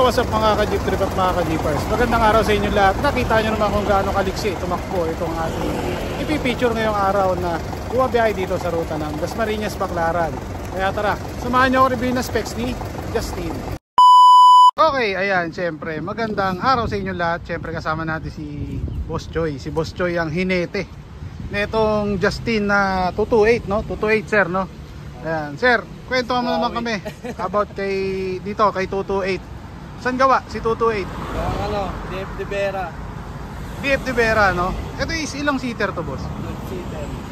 what's up mga ka-Jeep Trip at mga ka-Jeepers? Magandang araw sa inyo lahat. Nakita nyo naman kung gaano kaliksi tumakbo itong ating ipipicture ngayong araw na bumabiyahe dito sa ruta ng Dasmariñas, Baclaran. Kaya tara, samahan nyo ako review na specs ni Justin. Okay, ayan, syempre magandang araw sa inyo lahat. Syempre kasama natin si Boss Choy. Si Boss Choy ang hinete netong Justin na 228, no? 228 sir, no? Ayan, sir, kwento mo naman kami about kay 228. Saan gawa si 228? Yung DF De Vera. DF De Vera, no? Ito is ilang seater to, boss?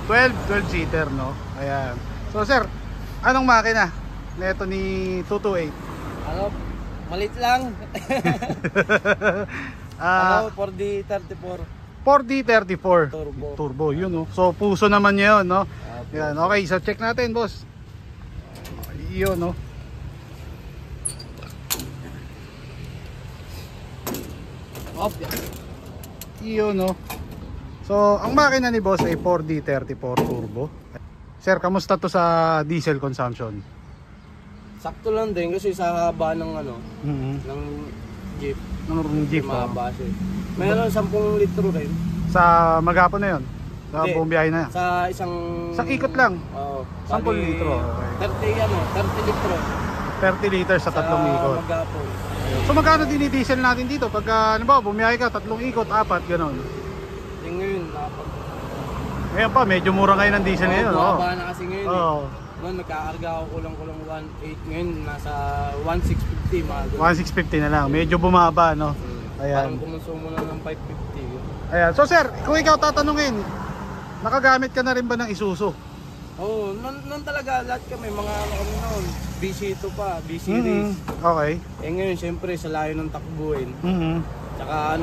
12 seater, no? Ayan. So sir, anong makina neto ni 228? Malit lang. 4D34. 4D34 Turbo, yun, no? So puso naman niya yun, no? Yan, okay, so check natin, boss. Yun, no? Yun, no? So ang makina ni boss ay 4D34 turbo. Sir, kamusta to sa diesel consumption? Sakto lang din kasi sa haba ng ng jeep. Ng jeep, mahaba siya. Mayroon 10 litro rin. Sa maghapon na yun? Sa buong biyahe na yan? Sa isang ikot lang? Oo. 10 litro. Okay. 30 litro. 30 liters sa 3 ikot. Maghapon. So magkano dinidiesel natin dito? Pagka, ano ba, bumiyahe ka, 3 ikot, 4, gano'n? Yung ngayon, ngayon pa, medyo mura ngayon ng diesel ngayon. Bumaba na kasi ngayon. Oo. Noon, nagkakarga ako kulang-kulang 1.8. Ngayon, nasa 1.650 mga doon. 1.650 na lang. Medyo bumaba, no? Ayan. Parang kumonsumo na ng 550. Ayan. So sir, kung ikaw tatanungin, nakagamit ka na rin ba ng Isuzu? Oo, noon talaga lahat kami, mga noon, BC2 pa, B-Series. Okay. Ngayon, syempre, sa layo ng takbuhin. Tsaka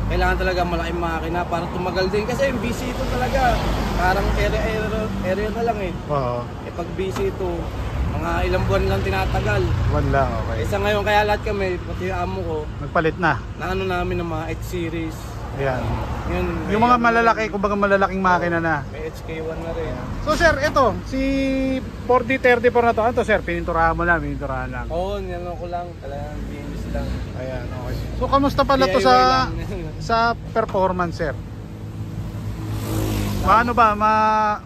kailangan talaga malaking makina para tumagal din. Kasi yung BC2 talaga, parang area na lang eh. Oo. Pag BC2, mga ilang buwan lang tinatagal. Buwan lang, okay. Sa ngayon, kaya lahat kami, pati yung amo ko, nagpalit na. Naano namin ng mga H-Series. Ayan. Yun, yung mga malalaki, kumbaga malalaking makina na. May HK1 na rin. So sir, ito, si 4D34 na to, ano to sir, pininturahan mo lang, pininturahan lang. Oo, nilalong ko lang, talagang BMS lang. Ayan, okay. So kamusta pala to sa performance, sir? Paano ba,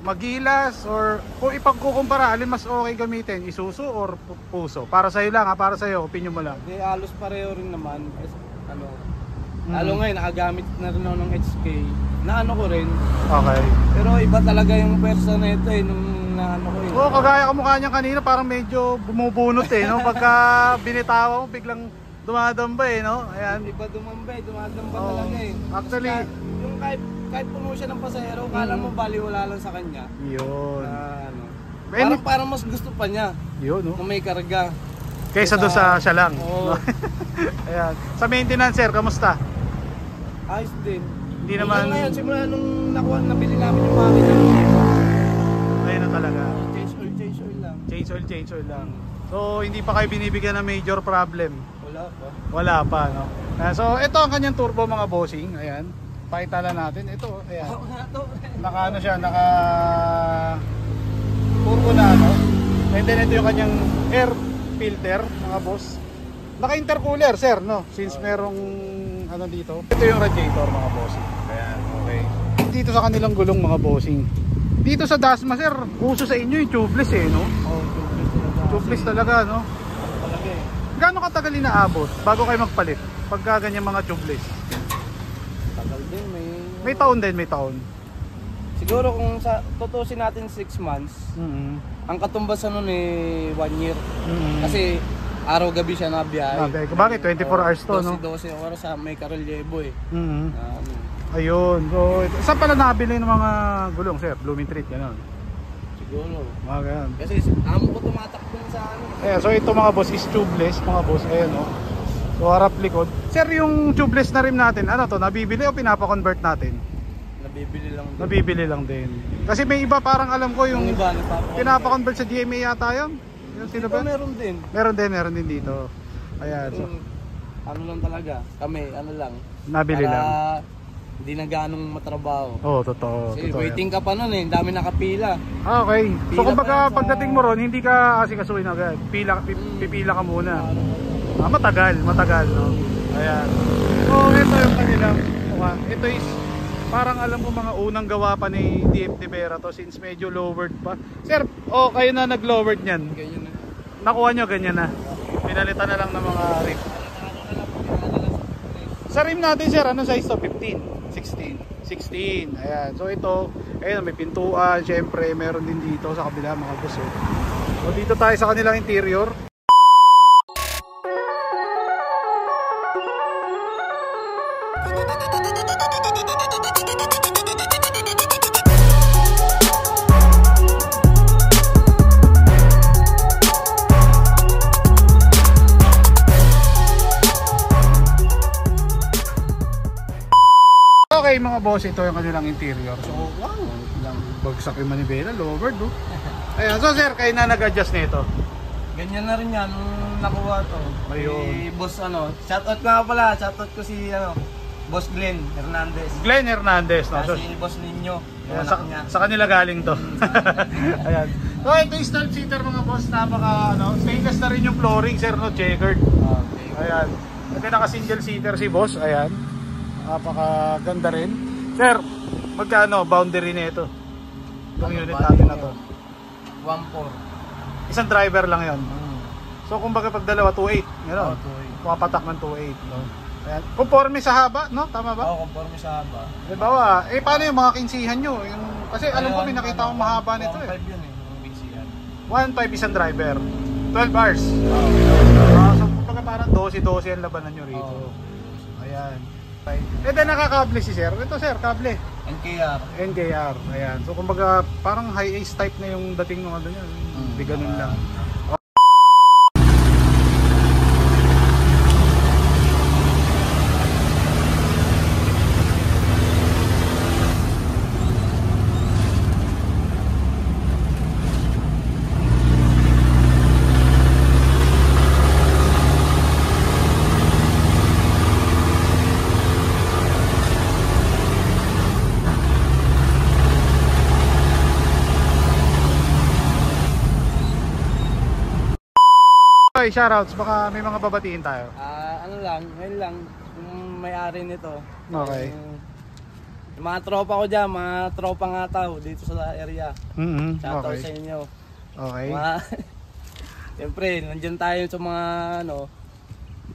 magilas or kung ipagkukumpara, alin mas okay gamitin, Isuzu or Puso? Para sa'yo lang, para sa'yo, opinion mo lang. Hindi, halos pareho rin naman. Lalo ngayon, nakagamit na rin ako ng HK. Naano ko rin. Okay. Pero iba talaga yung pwersa na ito nung naano ko Oo, kagaya kamukha niya kanina, parang medyo bumubunot no? Pagka binitawa mo, biglang dumadamba no? Ayan. Hindi pa dumadamba talaga Actually, yung kahit puno siya ng pasahero, kala mo baliwala lang sa kanya. Yun. Parang mas gusto pa niya. Yun, no? Kung may karga. Kaysa doon sa siya lang. Oo. Ayan. Sa maintenance, sir, kamusta? Ayos din. Hindi naman. Ngayon, simula nung nabili namin yung makina. Ayun na talaga. Change oil lang. Change oil lang. So, hindi pa kayo binibigyan ng major problem? Wala pa, no? So, ito ang kanyang turbo, mga bossing. Ayan. Pakita lang natin. Ito, ayan. Naka siya, naka turbo na, no? And then ito yung kanyang air filter, mga boss. Naka intercooler, sir, no? Since merong dito. Ito yung radiator, mga bossing. Ayan, okay. Dito sa kanilang gulong, mga bossing. Dito sa Dasma, sir, uso sa inyo yung tubeless no? Oo, tubeless talaga, no? Talaga Gaano katagal inaabot bago kayo magpalit? Pagka ganyan mga tubeless? Tagal din, may taon din, may taon. Siguro kung tutusin natin 6 months, ang katumbasan nun 1 year. Kasi araw-gabi siya nabiyahe. Bakit? 24 hours to, no? 12 oras sa may Karelyebo Ayun. So, saan pala nabili ng mga gulong, sir? Blooming Treat, gano'n? Siguro. Mga ganun. Kasi amo ko tumatakbo sa Ayan, so ito mga boss is tubeless, mga boss. Ayan, no? So, harap likod. Sir, yung tubeless na rim natin, ano to? Nabibili o pinapa-convert natin? Nabibili lang din. Kasi may iba parang alam ko yung iba, pinapa-convert sa GMA yata yun. Sino ba? Meron din. Meron din dito. Ayan. So, ano lang talaga, kami, nabili lang. Hindi na ganong matrabaho. Oo, totoo. Kasi waiting ka pa nun dami nakapila. Okay. So kumbaga pagdating mo ron, hindi ka asikasuhin agad. Pipila ka muna. Matagal, no? Ayan. So, ito yung kanilang mukha. Ito is, parang alam ko mga unang gawa pa ni DF Vera to since medyo lowered pa. Sir, kayo na nag-lowered niyan. Ganyan na. Nakuha nyo, ganyan na. Pinalitan na lang ng mga rim. Sa rim natin, sir, ano size to? 15? 16. Ayan. So ito, ayun, may pintuan. Syempre, meron din dito sa kabila, mga boss. So dito tayo sa kanilang interior. Okay mga boss, ito yung kanilang interior. So wow, ilang bagsak yung manibela, lowered no? Ayan, so sir, kayo na nag-adjust nito. Ganyan na rin yan, nung nakuha to. Ayun. Si boss shoutout nga pala, shoutout ko si Boss Glenn Hernandez. Glenn Hernandez, no? So, Si Boss Ninyo, yung ayan, anak niya. sa kanila galing to. Ayan. So ito yung start seater mga boss, napaka stainless na rin yung flooring sir, no? Checkered. Okay. Ayan. Ito naka single seater si boss, ayan. Napaka ganda rin. Sir, magkano boundary nito? Itong unit natin na to. 1.4. Isang driver lang yon. So kumbaga pag dalawa 2.8, gano'n. 2.8. Pumapatak ng 2.8, no? Ayan. Conforme sa haba, no? Tama ba? Oo, conforme sa haba. Halimbawa, paano yung mga kinsihan nyo? Kasi alam ko, may nakita akong mahaba nito 1.5 yun yung kinsihan. 1.5 isang driver. 12 hours. So kumbaga parang 12 ang labanan nyo rito. Ayan. Then nakakable si sir. Ito sir, kable. NKR. Ayan. So kumbaga parang high ace type na yung dating ng ano niya. Hindi ganun lang. Okay, shoutouts. Baka may mga babatiin tayo. Ngayon lang, yung may-ari nito. Okay. Yung mga tropa ko dyan, mga tropa nga tao dito sa area. Shoutout Okay. sa inyo. Okay. Siyempre, nandyan tayo sa mga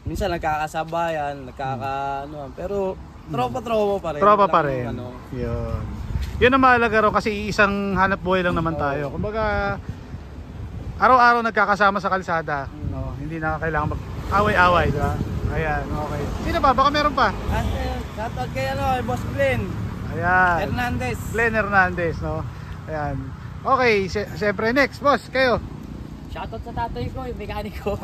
minsan nagkakasabayan, pero tropa pa rin. Tropa pa rin. Yun. Yun ang mahalaga ro kasi isang hanap buhay lang naman tayo. Kumbaga, araw-araw nagkakasama sa kalsada. No, hindi na kailangan mag-away-away, di ba? Ayan, okay. Sino ba? Baka meron pa. Shoutout kay Boss Glenn Ayan. Hernandez. Glenn Hernandez, no? Ayan. Okay, siyempre next, boss, kayo. Shoutout sa tatay ko, yung mekaniko.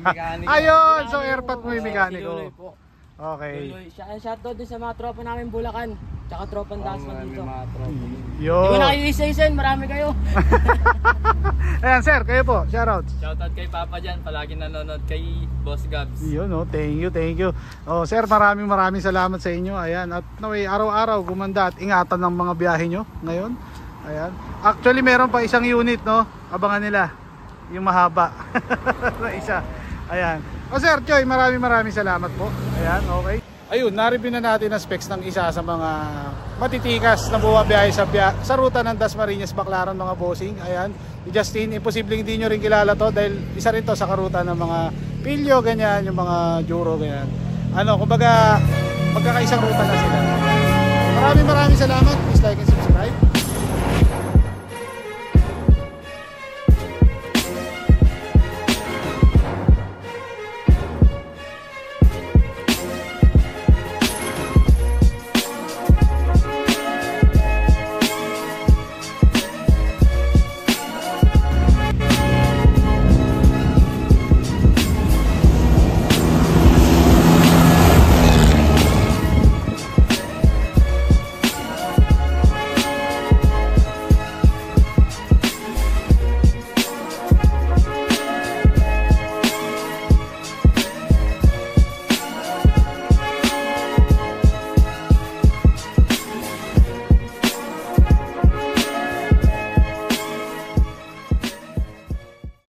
Mekaniko. Ayun, so airpot mo yung mekaniko. po. Okay. Shoutout din sa mga tropa namin Bulacan. Tsaka tropang Dasma dito. Hindi Yo. ko na kayo isa-isa, marami kayo. Ayan, sir, kayo po. Shoutout. Shoutout kay Papa dyan, palagi nanonood kay Boss Gabs. Yun, no? Thank you. Oh, sir, maraming salamat sa inyo. Ayan, at araw-araw gumanda at ingatan ng mga biyahe nyo ngayon. Ayan. Actually, meron pa isang unit, no? Abangan nila. Yung mahaba. Na isa. Ayan. O sir, Choy, maraming salamat po. Ayan, okay. Ayun, na-review na natin ang specs ng isa sa mga matitikas na bumabiyahe sa ruta ng Dasmariñas Baclaran, mga bossing. Ayan, si Justin, imposibleng hindi nyo rin kilala to dahil isa rin to sa karuta ng mga Pilyo, ganyan, yung mga Juro, ganyan. Kumbaga, magkakaisang ruta na sila. Maraming salamat. Please like and subscribe.